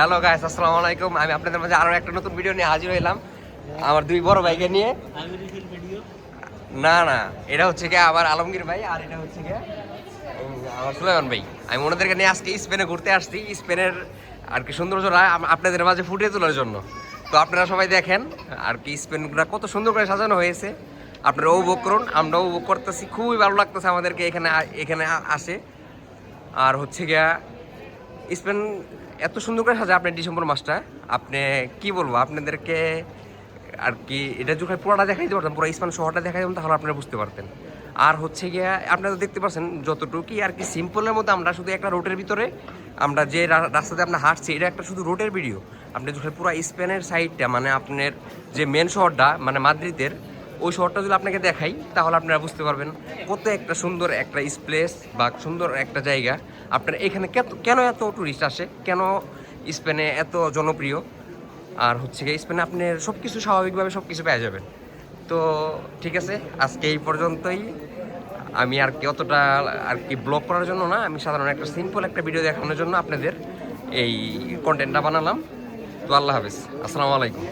Hello guys, আসসালামু আলাইকুম। আমি আপনাদের মাঝে আরো একটা নতুন ভিডিও নিয়ে হাজির হইলাম আমার দুই বড় ভাইকে নিয়ে। না না, এটা হচ্ছে গিয়ে আমার আলমগীর ভাই, আর এটা হচ্ছে গিয়ে আমার সুলাইমান ভাই। আমি ওনাদেরকে নিয়ে আজকে স্পেনে ঘুরতে আসছি, স্পেনের আর কি সৌন্দর্যটা আপনাদের মাঝে ফুটিয়ে তোলার জন্য। তো আপনারা সবাই দেখেন আর কি স্পেনগুলো কত সুন্দর করে সাজানো হয়েছে, আপনারা উপভোগ করুন। আমরাও উপভোগ করতেছি, খুবই ভালো লাগতেছে আমাদেরকে এখানে এখানে আসে। আর হচ্ছে গিয়া স্পেন এত সুন্দর করে সাজা আপনার ডিসেম্বর মাসটা, আপনি কি বলবো আপনাদেরকে আর কি, এটা যখন পুরোটা দেখাই দিতে পারতাম, পুরো স্পেন শহরটা দেখাই দিতাম, তাহলে আপনারা বুঝতে পারতেন। আর হচ্ছে গিয়া আপনারা দেখতে পাচ্ছেন যতটুকুই আর কি সিম্পলের মধ্যে আমরা শুধু একটা রোডের ভিতরে আমরা যে রাস্তাতে আপনার হাঁটছি, এটা একটা শুধু রোডের ভিডিও। আপনি যখন পুরো স্পেনের সাইডটা মানে আপনার যে মেন শহরটা মানে মাদ্রিদের ওই শহরটা যদি আপনাকে দেখাই, তাহলে আপনারা বুঝতে পারবেন কত একটা সুন্দর একটা প্লেস বা সুন্দর একটা জায়গা। আপনার এখানে কেন এত টুরিস্ট আসে, কেন স্পেনে এত জনপ্রিয়। আর হচ্ছে গিয়ে স্পেনে আপনার সব কিছু স্বাভাবিকভাবে সব কিছু পেয়ে যাবেন। তো ঠিক আছে, আজকে এই পর্যন্তই। আমি আর কি অতটা আর কি ব্লগ করার জন্য না, আমি সাধারণ একটা সিম্পল একটা ভিডিও দেখানোর জন্য আপনাদের এই কন্টেন্টটা বানালাম। তো আল্লাহ হাফেজ, আসসালামু আলাইকুম।